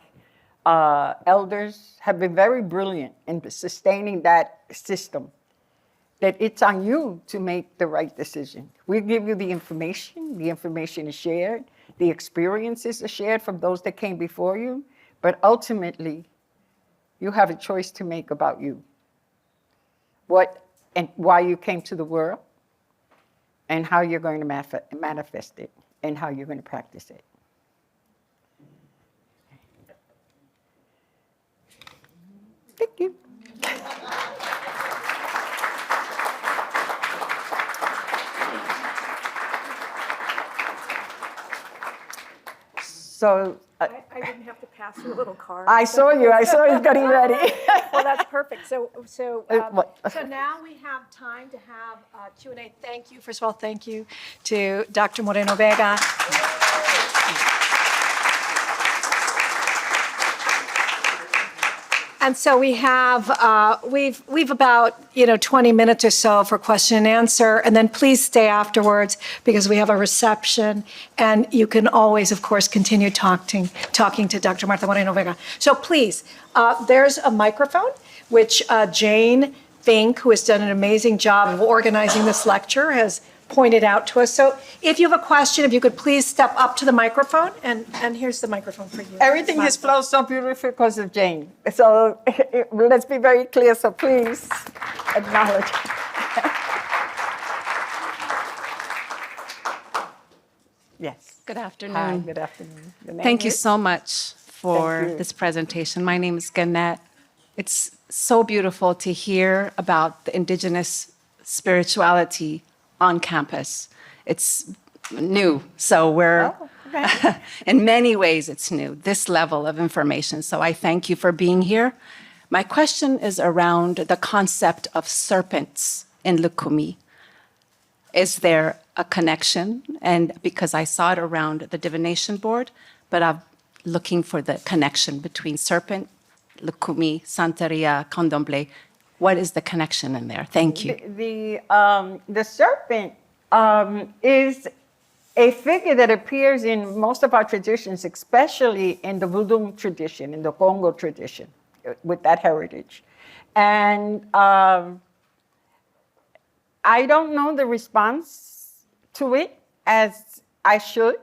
elders have been very brilliant in sustaining that system, that it's on you to make the right decision. We give you the information is shared, the experiences are shared from those that came before you, but ultimately, you have a choice to make about you. What and why you came to the world, and how you're going to manifest it, and how you're going to practice it. Thank you. So I didn't have to pass you a little card. I saw you getting ready. Well, that's perfect. So What? now we have time to have Q&A. Thank you. First of all, thank you to Dr. Moreno Vega. And so we have, we've about 20 minutes or so for question and answer, and then please stay afterwards because we have a reception, and you can always, of course, continue talking to Dr. Martha Moreno Vega. So please, there's a microphone, which Jane Fink, who has done an amazing job of organizing this lecture, has pointed out to us. So if you have a question, if you could please step up to the microphone, and here's the microphone for you. Everything has flowed so beautifully because of Jane. So let's be very clear, so please acknowledge. Yes. Good afternoon. Hi, good afternoon. Your name Thank you is? so much for Thank you. this presentation. My name is Gannett. It's so beautiful to hear about the indigenous spirituality on campus. It's new, so we're In many ways, it's new, this level of information. So I thank you for being here. My question is around the concept of serpents in Lukumi. Is there a connection? And because I saw it around the divination board, but I'm looking for the connection between serpent, Lukumi, Santeria, Candomblé. What is the connection in there? Thank you. The serpent is a figure that appears in most of our traditions, especially in the voodoo tradition, in the Congo tradition, with that heritage. And I don't know the response to it as I should.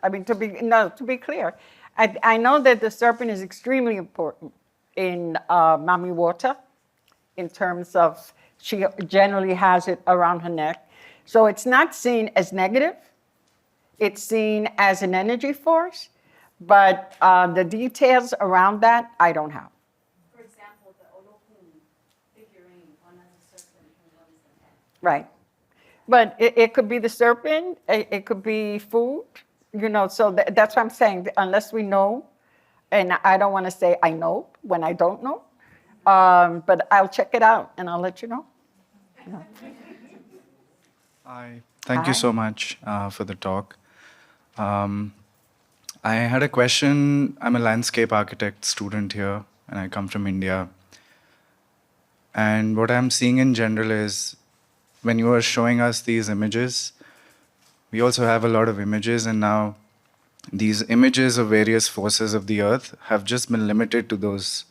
I mean, to be clear, I know that the serpent is extremely important in Mami Water, in terms of she generally has it around her neck. So it's not seen as negative. It's seen as an energy force, but the details around that, I don't have. For example, the Olokun figurine, one has a serpent and one is the head. Right. But it could be the serpent, it could be food, so that's what I'm saying. Unless we know, and I don't want to say I know when I don't know, but I'll check it out and I'll let you know. Hi. Thank you so much for the talk. I had a question. I'm a landscape architect student here, and I come from India. And what I'm seeing in general is when you are showing us these images, we also have a lot of images, and now these images of various forces of the earth have just been limited to those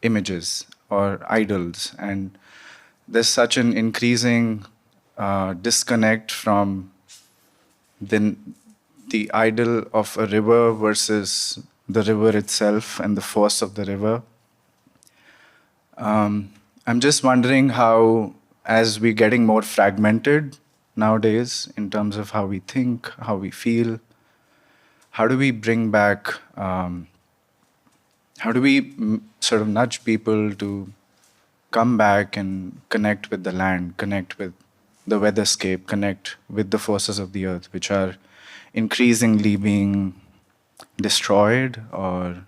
images or idols. And there's such an increasing disconnect from the idol of a river versus the river itself and the force of the river. I'm just wondering how, as we're getting more fragmented nowadays in terms of how we think, how we feel, how do we bring back, how do we sort of nudge people to come back and connect with the land, connect with the weatherscape, connect with the forces of the earth, which are increasingly being destroyed or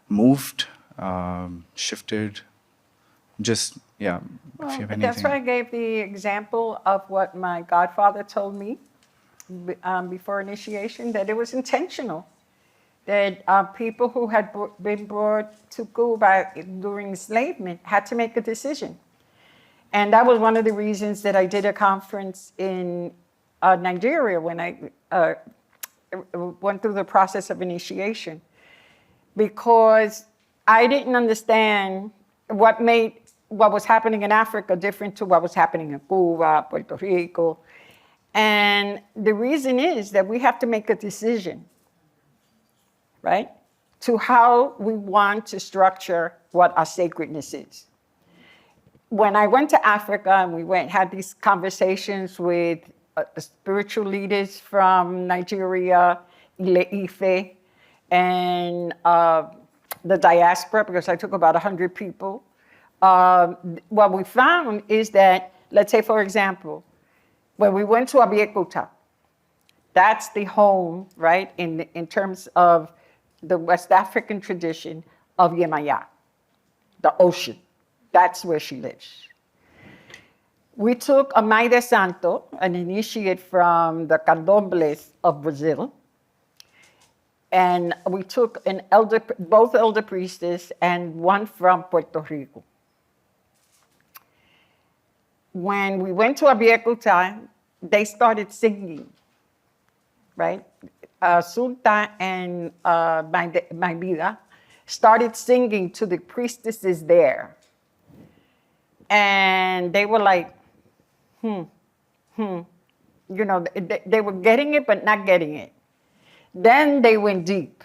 moved, shifted? Just, yeah, if you have anything. That's why I gave the example of what my godfather told me before initiation, that it was intentional. That people who had been brought to Cuba during enslavement had to make a decision. And that was one of the reasons that I did a conference in Nigeria when I went through the process of initiation. Because I didn't understand what made what was happening in Africa different to what was happening in Cuba, Puerto Rico. And the reason is that we have to make a decision, right, to how we want to structure what our sacredness is. When I went to Africa and we had these conversations with spiritual leaders from Nigeria, Ile-Ife, and the Diaspora, because I took about 100 people, what we found is that, let's say, for example, when we went to Abeokuta, that's the home, right, in terms of the West African tradition of Yemaya, the ocean. That's where she lives. We took a Mãe de Santo, an initiate from the Candomblés of Brazil, and we took both elder priestess and one from Puerto Rico. When we went to Abeokuta, they started singing, right? Sulta and My Vida started singing to the priestesses there. And they were like, You know, they were getting it, but not getting it. Then they went deep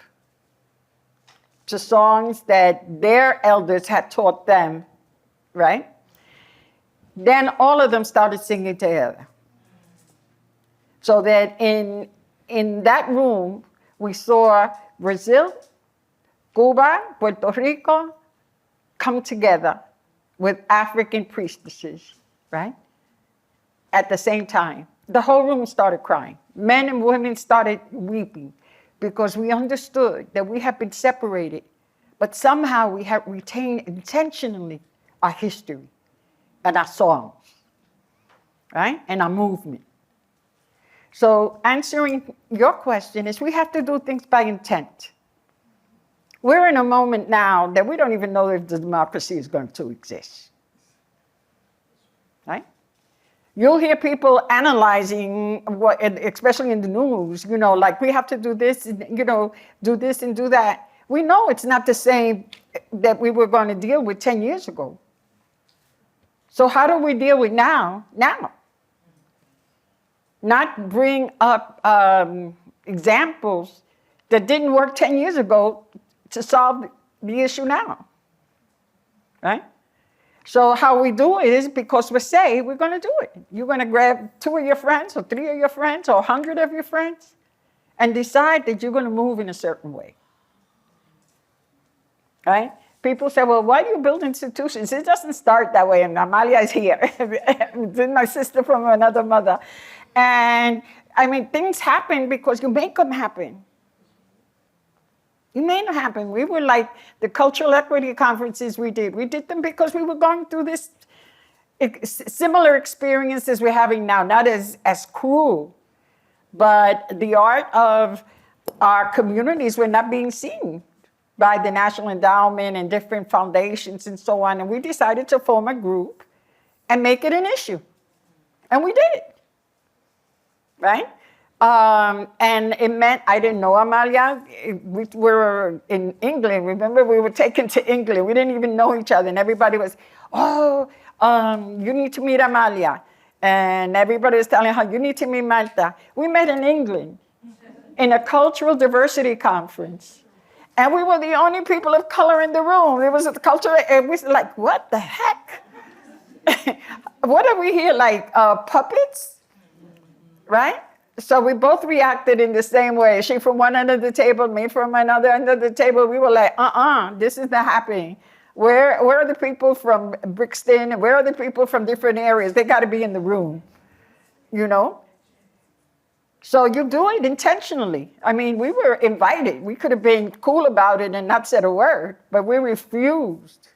to songs that their elders had taught them, right? Then all of them started singing together. So that in that room, we saw Brazil, Cuba, Puerto Rico come together with African priestesses, right? At the same time. The whole room started crying. Men and women started weeping because we understood that we have been separated, but somehow we have retained intentionally our history and our songs, right? And our movement. So answering your question is we have to do things by intent. We're in a moment now that we don't even know if the democracy is going to exist, right? You'll hear people analyzing what, especially in the news, like we have to do this, do this and do that. We know it's not the same that we were going to deal with 10 years ago. So how do we deal with now? Now. Not bring up examples that didn't work 10 years ago to solve the issue now, right? So how we do it is because we say we're going to do it. You're going to grab 2 of your friends or 3 of your friends or 100 of your friends and decide that you're going to move in a certain way, right? People say, well, why do you build institutions? It doesn't start that way, and Amalia is here. This is my sister from another mother. And I mean, things happen because you make them happen. You made them happen. We were like the cultural equity conferences we did. We did them because we were going through this similar experiences we're having now, not as cruel, but the art of our communities were not being seen by the National Endowment and different foundations and so on. And we decided to form a group and make it an issue. And we did, right? And it meant, I didn't know Amalia. We were in England. Remember, we were taken to England. We didn't even know each other. And everybody was, you need to meet Amalia. And everybody was telling her, you need to meet Malta. We met in England in a cultural diversity conference. And we were the only people of color in the room. It was a cultural, and we were like, what the heck? What are we here, like puppets? Right? So we both reacted in the same way. She from one end of the table, me from another end of the table. We were like, this is not happening. Where are the people from Brixton? Where are the people from different areas? They got to be in the room, So you do it intentionally. I mean, we were invited. We could have been cool about it and not said a word, but we refused.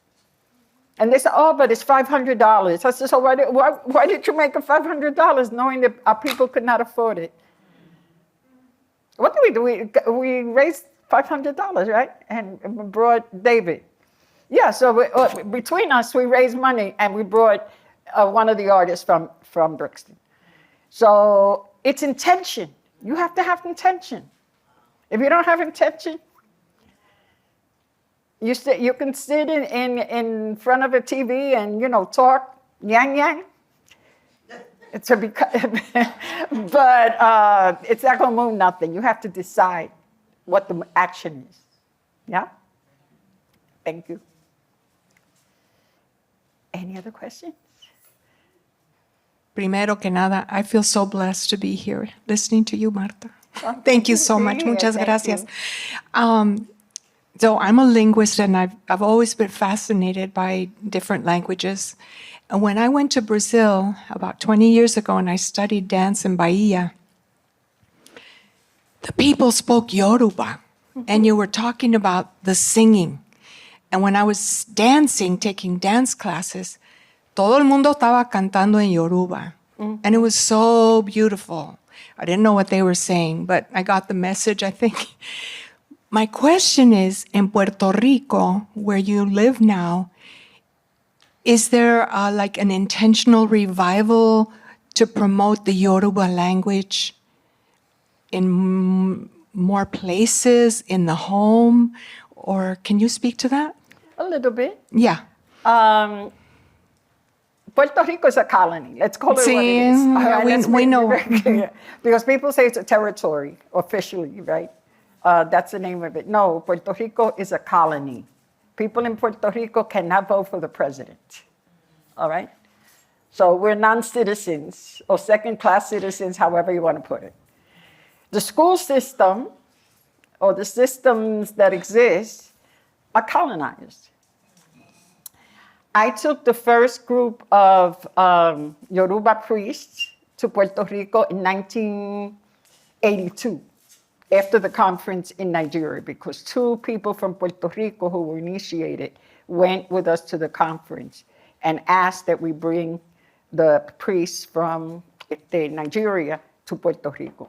And they said, but it's $500. I said, so why did you make it $500 knowing that our people could not afford it? What did we do? We raised $500, right? And we brought David. Yeah, so between us, we raised money and we brought one of the artists from Brixton. So it's intention. You have to have intention. If you don't have intention, you can sit in front of a TV and, talk yang. But it's not going to move nothing. You have to decide what the action is. Yeah? Thank you. Any other questions? Primero que nada, I feel so blessed to be here listening to you, Marta. Thank you so much. Muchas gracias. So I'm a linguist, and I've always been fascinated by different languages. And when I went to Brazil about 20 years ago and I studied dance in Bahia, the people spoke Yoruba, and you were talking about the singing. And when I was dancing, taking dance classes, todo el mundo estaba cantando en Yoruba. And it was so beautiful. I didn't know what they were saying, but I got the message, I think. My question is, in Puerto Rico, where you live now, is there like an intentional revival to promote the Yoruba language in more places, in the home? Or can you speak to that? A little bit. Yeah. Puerto Rico is a colony. Let's call it what it is. Yeah, we know. Because people say it's a territory officially, right? That's the name of it. No, Puerto Rico is a colony. People in Puerto Rico cannot vote for the president. All right? So we're non-citizens or second-class citizens, however you want to put it. The school system or the systems that exist are colonized. I took the first group of Yoruba priests to Puerto Rico in 19 '82, after the conference in Nigeria, because 2 people from Puerto Rico who were initiated went with us to the conference and asked that we bring the priests from Nigeria to Puerto Rico.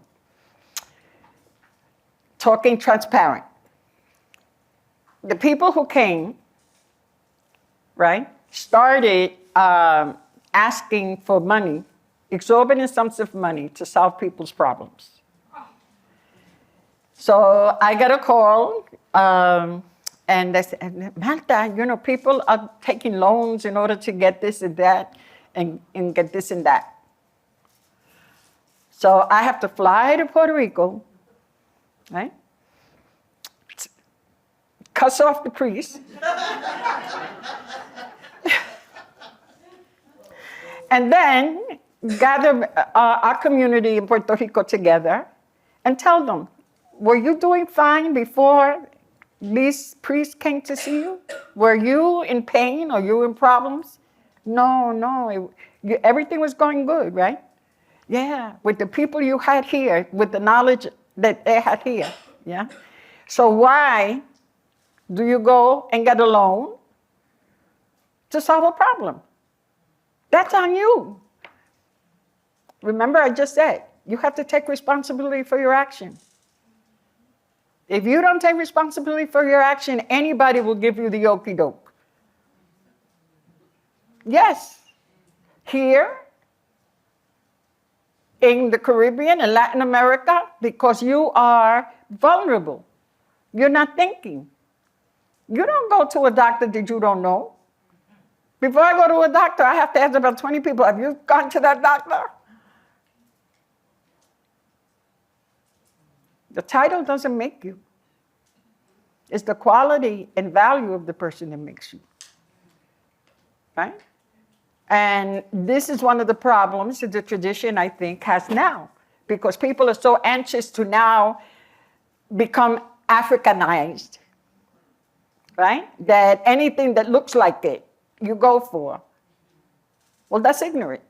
Talking transparent. The people who came, right, started asking for money, exorbitant sums of money to solve people's problems. So I got a call, and they said, Marta, you know, people are taking loans in order to get this and that, and get this and that. So I have to fly to Puerto Rico, right? Cuss off the priest. And then gather our community in Puerto Rico together and tell them, were you doing fine before these priests came to see you? Were you in pain or you in problems? No, everything was going good, right? Yeah, with the people you had here, with the knowledge that they had here, yeah? So why do you go and get a loan to solve a problem? That's on you. Remember, I just said, you have to take responsibility for your action. If you don't take responsibility for your action, anybody will give you the okie doke. Yes, here, in the Caribbean and Latin America, because you are vulnerable. You're not thinking. You don't go to a doctor that you don't know. Before I go to a doctor, I have to ask about 20 people, have you gone to that doctor? The title doesn't make you. It's the quality and value of the person that makes you, right? And this is one of the problems that the tradition, I think, has now, because people are so anxious to now become Africanized, right? That anything that looks like it, you go for. Well, that's ignorant.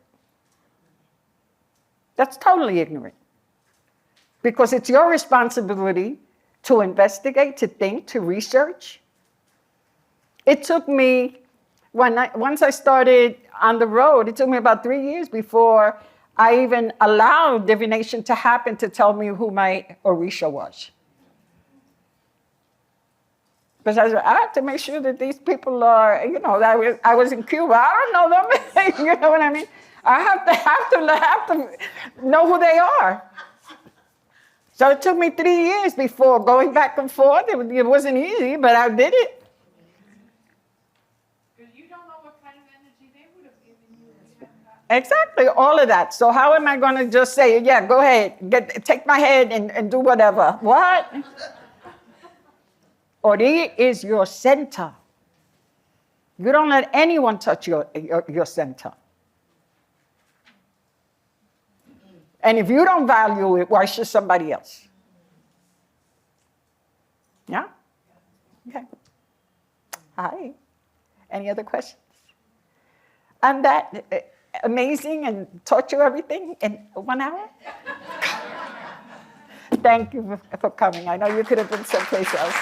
That's totally ignorant. Because it's your responsibility to investigate, to think, to research. It took me, once I started on the road, it took me about 3 years before I even allowed divination to happen to tell me who my Orisha was. Because I have to make sure that these people are, you know, I was in Cuba, I don't know them, you know what I mean? I have to know who they are. So it took me 3 years before going back and forth. It wasn't easy, but I did it. Because you don't know what kind of energy they would have given you. Exactly, all of that. So how am I going to just say, yeah, go ahead, take my head and do whatever? What? Ori is your center. You don't let anyone touch your center. And if you don't value it, why should somebody else? Yeah? Okay. Hi. Any other questions? I'm that amazing and taught you everything in 1 hour? Thank you for coming. I know you could have been someplace else.